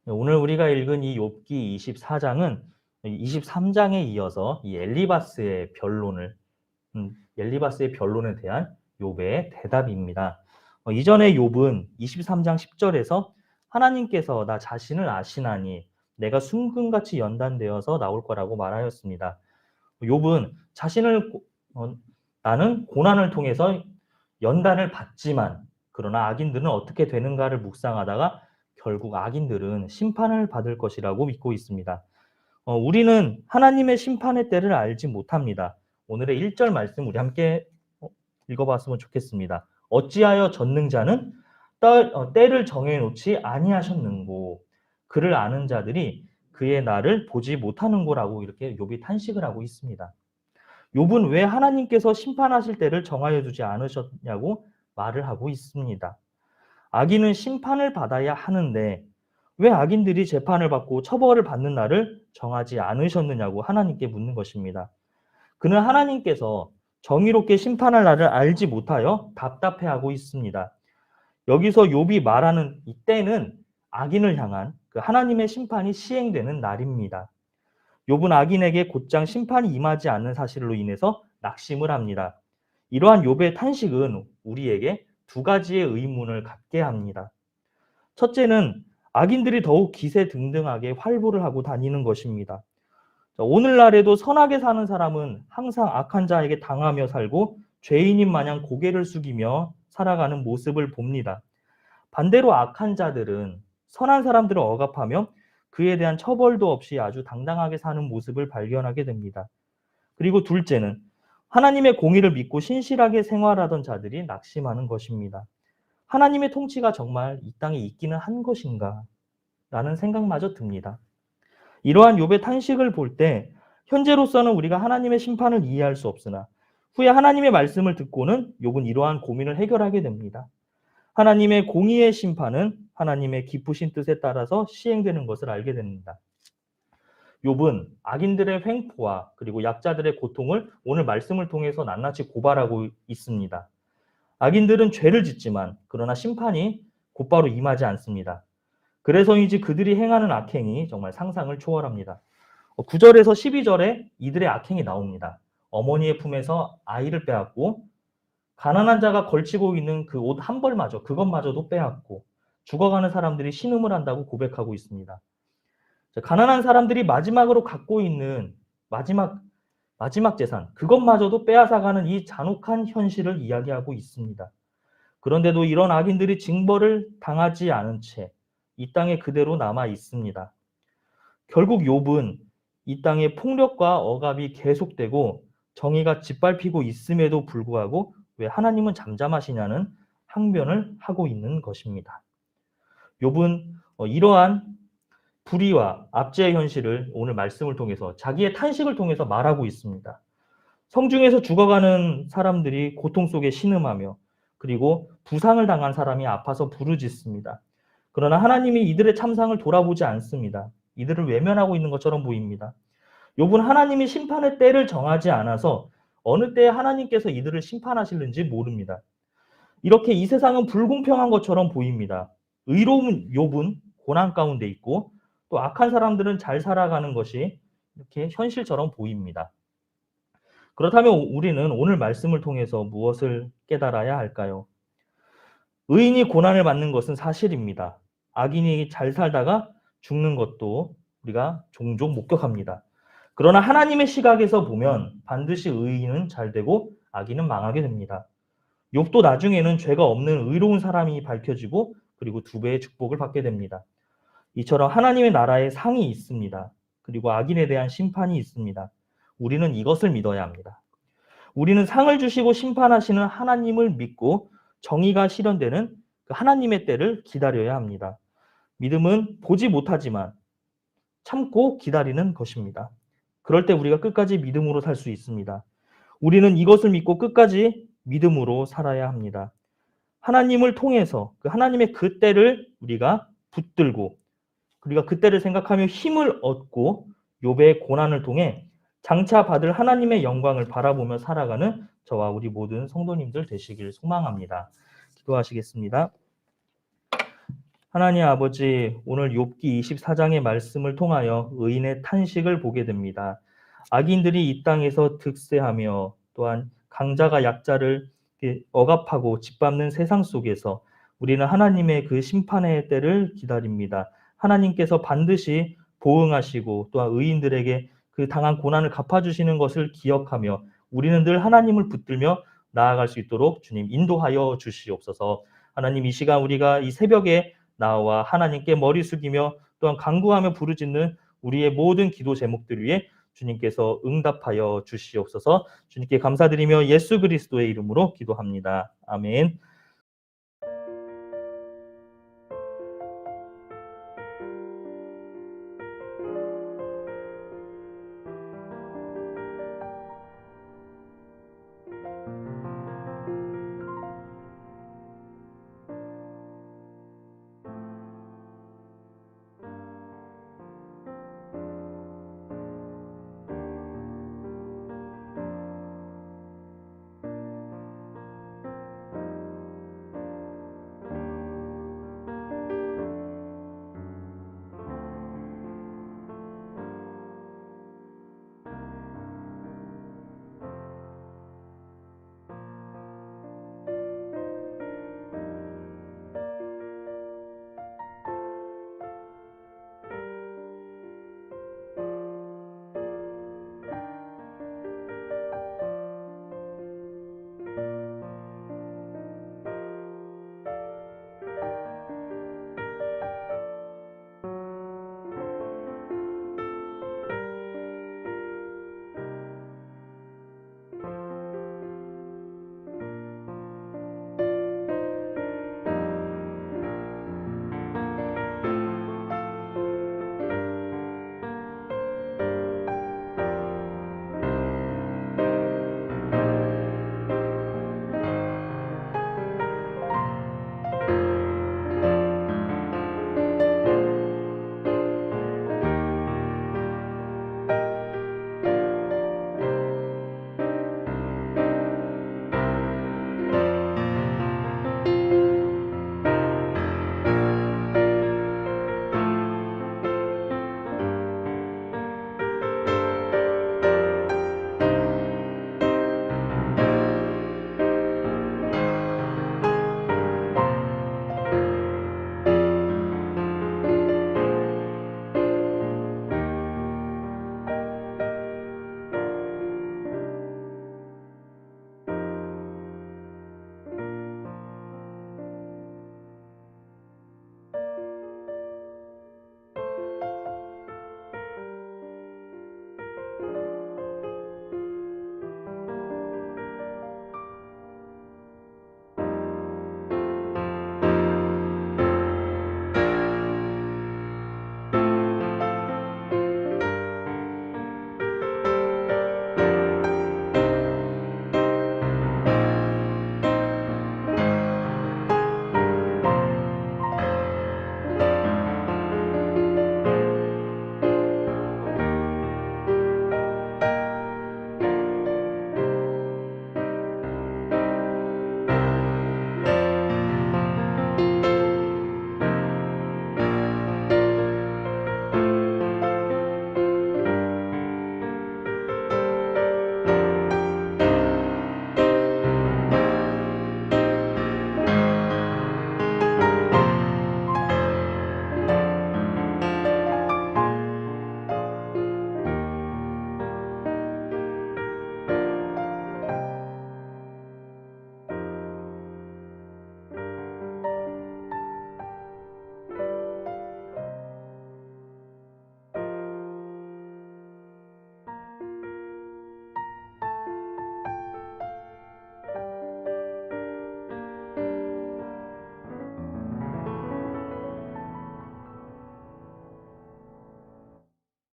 오늘 우리가 읽은 이 욥기 24장은 23장에 이어서 이 엘리바스의 변론에 대한 욥의 대답입니다. 이전에 욥은 23장 10절에서 하나님께서 나 자신을 아시나니 내가 순금같이 연단되어서 나올 거라고 말하였습니다. 욥은 나는 고난을 통해서 연단을 받지만 그러나 악인들은 어떻게 되는가를 묵상하다가 결국 악인들은 심판을 받을 것이라고 믿고 있습니다. 우리는 하나님의 심판의 때를 알지 못합니다. 오늘의 1절 말씀 우리 함께 읽어봤으면 좋겠습니다. 어찌하여 전능자는 때를 정해놓지 아니하셨는고 그를 아는 자들이 그의 날을 보지 못하는고라고 이렇게 욥이 탄식을 하고 있습니다. 욥은 왜 하나님께서 심판하실 때를 정하여 두지 않으셨냐고 말을 하고 있습니다. 악인은 심판을 받아야 하는데 왜 악인들이 재판을 받고 처벌을 받는 날을 정하지 않으셨느냐고 하나님께 묻는 것입니다. 그는 하나님께서 정의롭게 심판할 날을 알지 못하여 답답해하고 있습니다. 여기서 욥이 말하는 이때는 악인을 향한 그 하나님의 심판이 시행되는 날입니다. 욥은 악인에게 곧장 심판이 임하지 않는 사실로 인해서 낙심을 합니다. 이러한 욥의 탄식은 우리에게 두 가지의 의문을 갖게 합니다. 첫째는 악인들이 더욱 기세등등하게 활보를 하고 다니는 것입니다. 오늘날에도 선하게 사는 사람은 항상 악한 자에게 당하며 살고 죄인인 마냥 고개를 숙이며 살아가는 모습을 봅니다. 반대로 악한 자들은 선한 사람들을 억압하며 그에 대한 처벌도 없이 아주 당당하게 사는 모습을 발견하게 됩니다. 그리고 둘째는 하나님의 공의를 믿고 신실하게 생활하던 자들이 낙심하는 것입니다. 하나님의 통치가 정말 이 땅에 있기는 한 것인가? 라는 생각마저 듭니다. 이러한 욥의 탄식을 볼 때 현재로서는 우리가 하나님의 심판을 이해할 수 없으나 후에 하나님의 말씀을 듣고는 욥은 이러한 고민을 해결하게 됩니다. 하나님의 공의의 심판은 하나님의 기쁘신 뜻에 따라서 시행되는 것을 알게 됩니다. 욥은 악인들의 횡포와 그리고 약자들의 고통을 오늘 말씀을 통해서 낱낱이 고발하고 있습니다. 악인들은 죄를 짓지만 그러나 심판이 곧바로 임하지 않습니다. 그래서인지 그들이 행하는 악행이 정말 상상을 초월합니다. 9절에서 12절에 이들의 악행이 나옵니다. 어머니의 품에서 아이를 빼앗고 가난한 자가 걸치고 있는 그 옷 한 벌마저 그것마저도 빼앗고 죽어가는 사람들이 신음을 한다고 고백하고 있습니다. 가난한 사람들이 마지막으로 갖고 있는 마지막 재산 그것마저도 빼앗아가는 이 잔혹한 현실을 이야기하고 있습니다. 그런데도 이런 악인들이 징벌을 당하지 않은 채 이 땅에 그대로 남아 있습니다. 결국 욥은 이 땅의 폭력과 억압이 계속되고 정의가 짓밟히고 있음에도 불구하고 왜 하나님은 잠잠하시냐는 항변을 하고 있는 것입니다. 욥은 이러한 불의와 압제의 현실을 오늘 말씀을 통해서 자기의 탄식을 통해서 말하고 있습니다. 성중에서 죽어가는 사람들이 고통 속에 신음하며 그리고 부상을 당한 사람이 아파서 부르짖습니다. 그러나 하나님이 이들의 참상을 돌아보지 않습니다. 이들을 외면하고 있는 것처럼 보입니다. 욥은 하나님이 심판의 때를 정하지 않아서 어느 때에 하나님께서 이들을 심판하실는지 모릅니다. 이렇게 이 세상은 불공평한 것처럼 보입니다. 의로운 욥은 고난 가운데 있고 또 악한 사람들은 잘 살아가는 것이 이렇게 현실처럼 보입니다. 그렇다면 우리는 오늘 말씀을 통해서 무엇을 깨달아야 할까요? 의인이 고난을 받는 것은 사실입니다. 악인이 잘 살다가 죽는 것도 우리가 종종 목격합니다. 그러나 하나님의 시각에서 보면 반드시 의인은 잘 되고 악인은 망하게 됩니다. 욥도 나중에는 죄가 없는 의로운 사람이 밝혀지고 그리고 두 배의 축복을 받게 됩니다. 이처럼 하나님의 나라에 상이 있습니다. 그리고 악인에 대한 심판이 있습니다. 우리는 이것을 믿어야 합니다. 우리는 상을 주시고 심판하시는 하나님을 믿고 정의가 실현되는 그 하나님의 때를 기다려야 합니다. 믿음은 보지 못하지만 참고 기다리는 것입니다. 그럴 때 우리가 끝까지 믿음으로 살 수 있습니다. 우리는 이것을 믿고 끝까지 믿음으로 살아야 합니다. 하나님을 통해서 그 하나님의 그 때를 우리가 붙들고 우리가 그 때를 생각하며 힘을 얻고 욥의 고난을 통해 장차 받을 하나님의 영광을 바라보며 살아가는 저와 우리 모든 성도님들 되시길 소망합니다. 기도하시겠습니다. 하나님 아버지, 오늘 욥기 24장의 말씀을 통하여 의인의 탄식을 보게 됩니다. 악인들이 이 땅에서 득세하며 또한 강자가 약자를 억압하고 짓밟는 세상 속에서 우리는 하나님의 그 심판의 때를 기다립니다. 하나님께서 반드시 보응하시고 또한 의인들에게 그 당한 고난을 갚아주시는 것을 기억하며 우리는 늘 하나님을 붙들며 나아갈 수 있도록 주님 인도하여 주시옵소서. 하나님, 이 시간 우리가 이 새벽에 나와 하나님께 머리 숙이며 또한 간구하며 부르짖는 우리의 모든 기도 제목들 위해 주님께서 응답하여 주시옵소서. 주님께 감사드리며 예수 그리스도의 이름으로 기도합니다. 아멘.